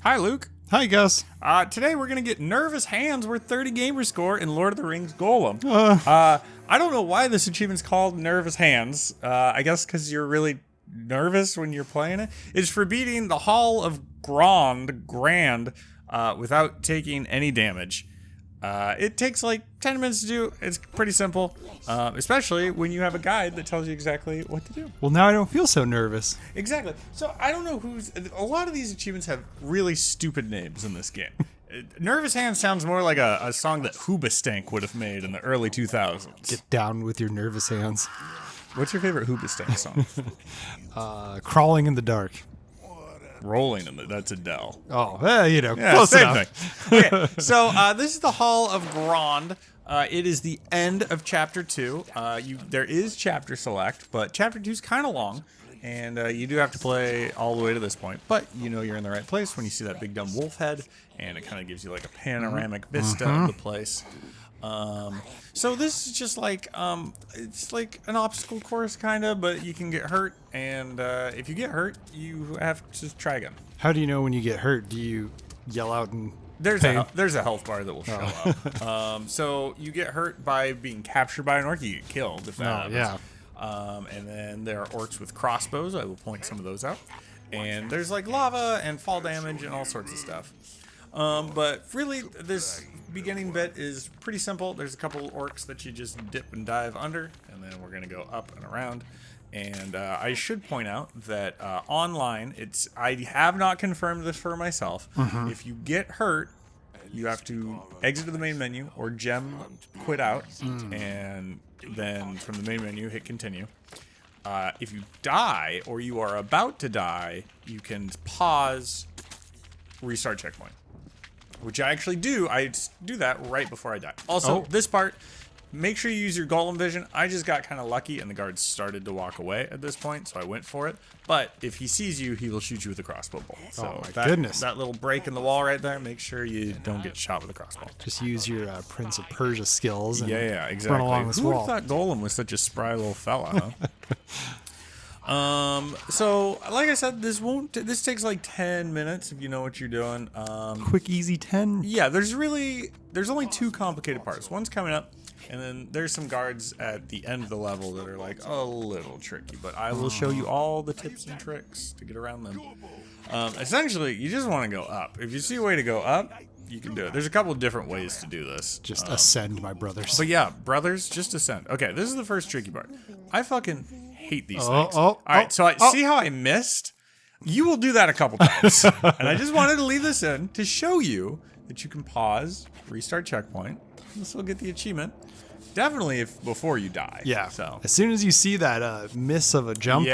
Hi, Luke. Hi, Gus. Today we're going to get Nervous Hands worth 30 gamer score in Lord of the Rings Gollum. I don't know why this achievement's called Nervous Hands. I guess because you're really nervous when you're playing it. It's for beating the Hall of Grond without taking any damage. It takes like 10 minutes to do. It's pretty simple, especially when you have a guide that tells you exactly what to do. Well, now I don't feel so nervous. Exactly. So I don't know a lot of these achievements have really stupid names in this game. Nervous Hands sounds more like a song that Hoobastank would have made in the early 2000s. Get down with your nervous hands. What's your favorite Hoobastank song? Crawling in the dark. Rolling in that's Adele. Oh, close same enough. thing. Okay, so this is the Hall of Grond. It is the end of Chapter 2. There is Chapter Select, but Chapter 2 is kind of long, and you do have to play all the way to this point. But you know you're in the right place when you see that big dumb wolf head, and it kind of gives you like a panoramic vista of the place. So this is just like, it's like an obstacle course kind of, but you can get hurt, and if you get hurt, you have to try again. How do you know when you get hurt? Do you yell out and there's a health bar that will show up. So you get hurt by being captured by an orc, you get killed if that happens. Yeah. And then there are orcs with crossbows. I will point some of those out. And there's like lava and fall damage and all sorts of stuff. But really, this beginning bit is pretty simple. There's a couple orcs that you just dip and dive under, and then we're going to go up and around. And I should point out that online, I have not confirmed this for myself. If you get hurt, you have to exit to the main menu or gem quit out, and then from the main menu, hit continue. If you die or you are about to die, you can pause, restart checkpoint. Which I actually do. I do that right before I die. Also, this part, make sure you use your Gollum vision. I just got kind of lucky, and the guards started to walk away at this point, so I went for it. But if he sees you, he will shoot you with a crossbow bolt. So goodness. That little break in the wall right there, make sure you don't get shot with a crossbow. Just use your Prince of Persia skills and yeah, exactly. run along this Who wall. Who thought Gollum was such a spry little fella, huh? So like I said, this takes like 10 minutes if you know what you're doing. Quick, easy 10. Yeah, there's only two complicated parts. One's coming up, and then there's some guards at the end of the level that are like a little tricky, but I will show you all the tips and tricks to get around them. Essentially, you just want to go up. If you see a way to go up, you can do it. There's a couple of different ways to do this. Just ascend, my brothers. But yeah, brothers, just ascend. Okay, this is the first tricky part. I fucking hate these things. All right, so see how I missed? You will do that a couple times. And I just wanted to leave this in to show you that you can pause, restart checkpoint. This will get the achievement. Definitely before you die. Yeah. So as soon as you see that miss of a jump,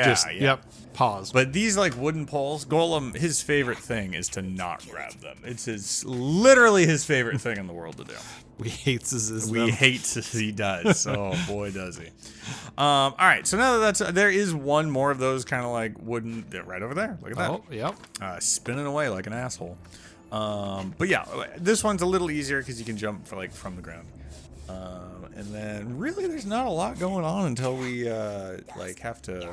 pause. But these like wooden poles, Gollum, his favorite thing is to not grab them. It's literally his favorite thing in the world to do. We hates as he does. Oh boy, does he. All right, so now that there is one more of those kind of like wooden right over there. Look at that. Oh, yep. Spinning away like an asshole. But yeah, this one's a little easier because you can jump from the ground. And then really there's not a lot going on until we have to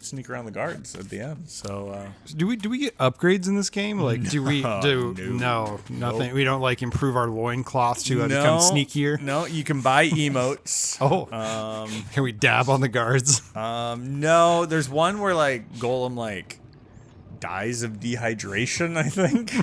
sneak around the guards at the end. So do we get upgrades in this game? Like no, nothing. Nope. We don't like improve our loincloths to become sneakier. No, you can buy emotes. Can we dab on the guards? No, there's one where like Gollum dies of dehydration, I think.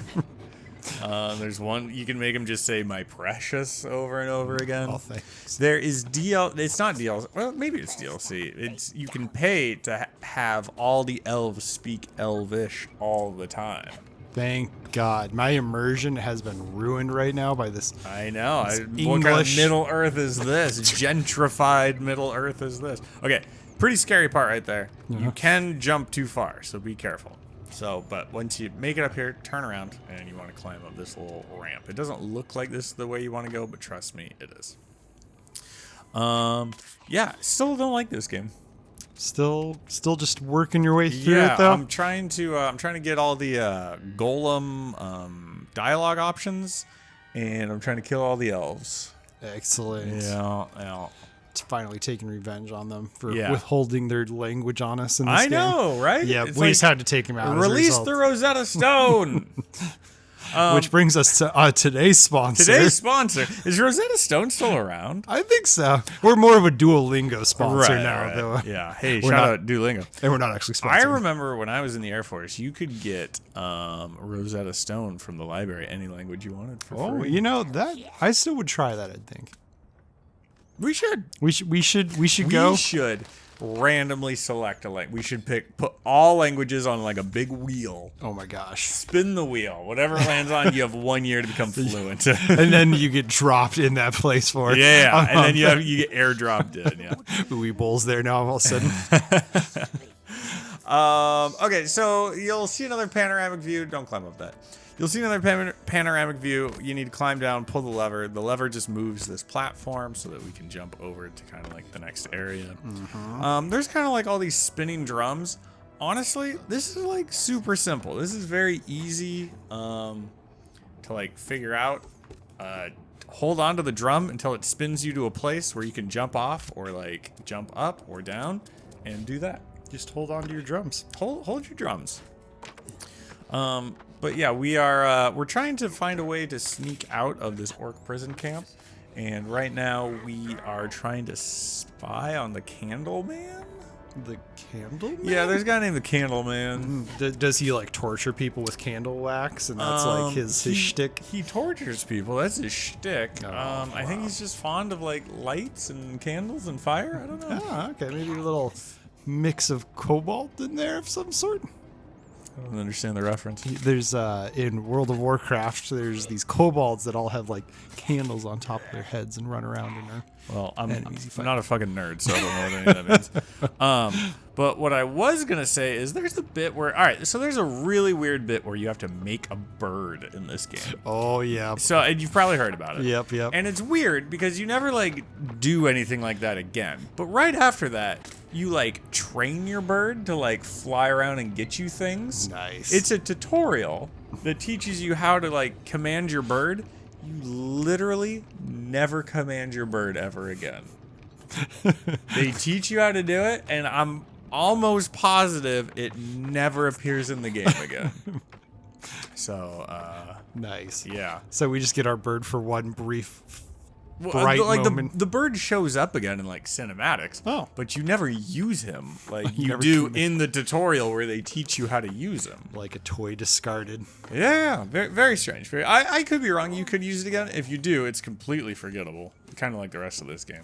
There's one you can make him just say "my precious" over and over again. Oh, thanks. There is it's not DLC. Well, maybe it's DLC. You can pay to have all the elves speak Elvish all the time. Thank God. My immersion has been ruined right now by this. I know. What kind of Middle Earth is this? Gentrified Middle Earth is this? Okay, pretty scary part right there. You can jump too far, so be careful. But once you make it up here, turn around, and you want to climb up this little ramp. It doesn't look like this is the way you want to go, but trust me, it is. Yeah, still don't like this game. Still just working your way through it, though? I'm trying to get all the Gollum dialogue options, and I'm trying to kill all the elves. Excellent. Yeah. finally taking revenge on them for Yeah. withholding their language on us in this I game. know, right? Yeah, It's we just had to take him out. Release the Rosetta Stone. Which brings us to today's sponsor. Today's sponsor. Is Rosetta Stone still around? I think so. We're more of a Duolingo sponsor now, though. Yeah. Hey, We're shout not- out Duolingo. And we're not actually I sponsored. remember when I was in the Air Force, you could get Rosetta Stone from the library, any language you wanted for Oh, free. you know that I still would try that. I think We should. we should We go. should randomly select a language. We should put all languages on like a big wheel. Oh my gosh! Spin the wheel. Whatever it lands on, you have 1 year to become fluent. And then you get dropped in that place for it. Yeah, and then you get airdropped in. Yeah. Uwe Boll's there now all of a sudden. Okay, so you'll see another panoramic view. Don't climb up that. You'll see another panoramic view. You need to climb down, pull the lever. The lever just moves this platform so that we can jump over to kind of like the next area. There's kind of like all these spinning drums. Honestly, this is like super simple. This is very easy to like figure out. Hold on to the drum until it spins you to a place where you can jump off or like jump up or down and do that. Just hold on to your drums. Hold your drums. But yeah, we're trying to find a way to sneak out of this orc prison camp, and right now we are trying to spy on the Candle Man. The candle man? Yeah, there's a guy named the Candle Man. Does he like torture people with candle wax, and that's like his shtick? He tortures people. That's his shtick. Oh, I think he's just fond of like lights and candles and fire. I don't know. Ah, okay, maybe a little mix of cobalt in there of some sort. I don't understand the reference. There's in World of Warcraft, there's these kobolds that all have like candles on top of their heads and run around in there. Well, I'm Enemies you fight. not a fucking nerd, so I don't know what any of that means. But what I was gonna say is there's a bit where, all right, so there's a really weird bit where you have to make a bird in this game. Oh yeah. So, and you've probably heard about it. Yep. And it's weird because you never like do anything like that again. But right after that, you like train your bird to like fly around and get you things. Nice. It's a tutorial that teaches you how to like command your bird. You literally never command your bird ever again. They teach you how to do it, and I'm almost positive it never appears in the game again. So, nice. yeah. So we just get our bird for one brief Well, bright like moment. the bird shows up again in like cinematics. Oh. But you never use him like you never do can- in the tutorial where they teach you how to use him. Like a toy discarded. Yeah, very, very strange. I could be wrong. You could use it again. If you do, it's completely forgettable. Kind of like the rest of this game.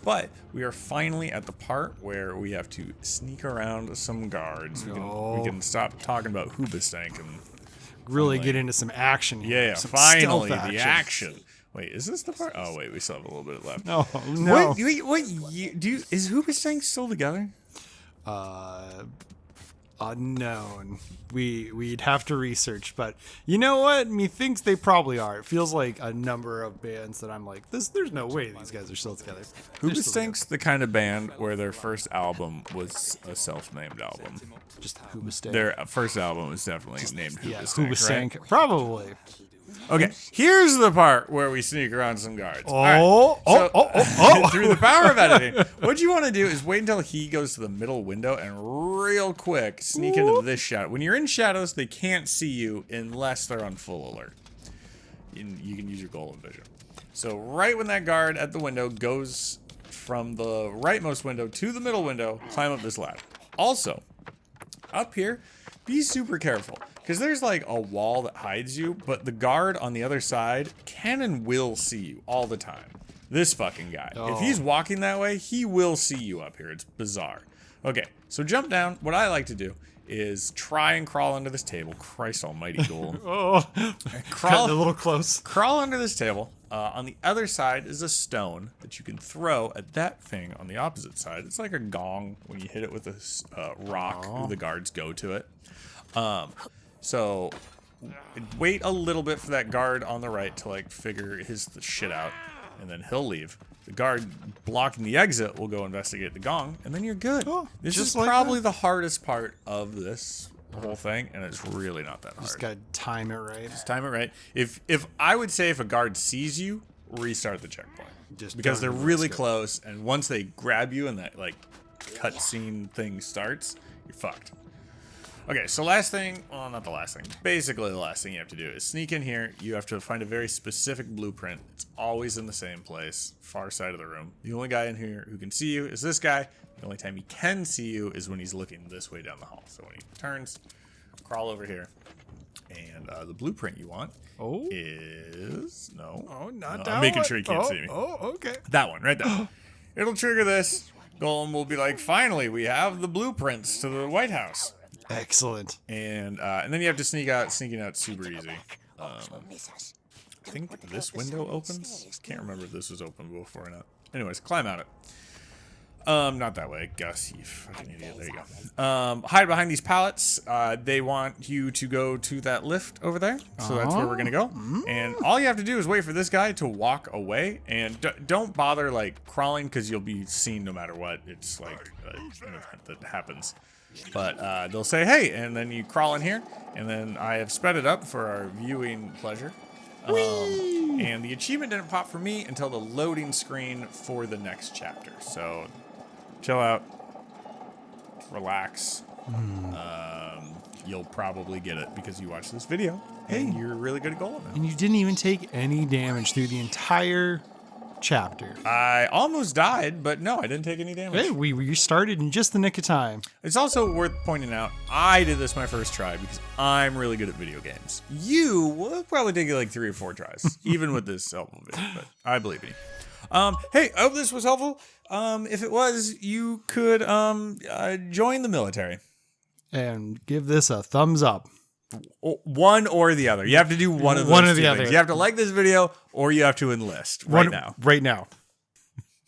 But we are finally at the part where we have to sneak around some guards. We can stop talking about Hoobastank and Really get into some action here. yeah, Some finally stealth the action. Wait, is this the part? Oh wait, we still have a little bit left. No, no. What is Hoobastank still together? Unknown. We'd have to research, but you know what? Methinks they probably are. It feels like a number of bands that I'm like, there's no way these guys are still together. They're still Hoobastank's the kind of band where their first album was a self-named album. together. Just Hoobastank. Their first album was definitely named Yeah, Hoobastank, Hoobastank. right? Probably. Okay, here's the part where we sneak around some guards. Oh, Through the power of editing, what you want to do is wait until he goes to the middle window and real quick sneak into this shadow. When you're in shadows, they can't see you unless they're on full alert. You can use your Gollum vision. So right when that guard at the window goes from the rightmost window to the middle window, climb up this ladder. Also, up here, be super careful. Because there's like a wall that hides you, but the guard on the other side can and will see you all the time. This fucking guy. If he's walking that way, he will see you up here. It's bizarre. Okay, so jump down. What I like to do is try and crawl under this table. Christ almighty, Gollum. Cutting a little close. Crawl under this table. On the other side is a stone that you can throw at that thing on the opposite side. It's like a gong. When you hit it with a rock, the guards go to it. So wait a little bit for that guard on the right to like figure his shit out, and then he'll leave. The guard blocking the exit will go investigate the gong, and then you're good. Oh, this just is like probably the hardest part of this whole thing, and it's really not that hard. Just gotta time it right. Time it right. If I would say if a guard sees you, restart the checkpoint. Just Because they're don't really risk it. close, and once they grab you and that like cutscene thing starts, you're fucked. Okay, so last thing, well, not the last thing. Basically, the last thing you have to do is sneak in here. You have to find a very specific blueprint. It's always in the same place, far side of the room. The only guy in here who can see you is this guy. The only time he can see you is when he's looking this way down the hall. So when he turns, crawl over here, and the blueprint you want is not I'm making sure you can't see me. Oh, okay. That one right there. It'll trigger this. Gollum will be like, finally, we have the blueprints to the White House. Excellent. And then you have to sneaking out super easy. I think this window opens. Can't remember if this was open before or not. Anyways, climb out it. Not that way, Gus. You fucking idiot. There you go. Hide behind these pallets. They want you to go to that lift over there. So that's where we're gonna go. And all you have to do is wait for this guy to walk away. And don't bother like crawling because you'll be seen no matter what. It's like an event that happens. But they'll say, hey, and then you crawl in here, and then I have sped it up for our viewing pleasure. And the achievement didn't pop for me until the loading screen for the next chapter. So chill out, relax. You'll probably get it because you watched this video, and you're really good at Gollum now. And you didn't even take any damage through the entire chapter. I almost died, but no, I didn't take any damage. Hey, we restarted in just the nick of time. It's also worth pointing out, I did this my first try because I'm really good at video games. You will probably take like 3 or 4 tries, even with this helpful video, but I believe in you. Hey, I hope this was helpful. If it was, you could join the military. And give this a thumbs up. One or the other. You have to do one of those One or two the things. other. You have to like this video or you have to enlist right now. Right now.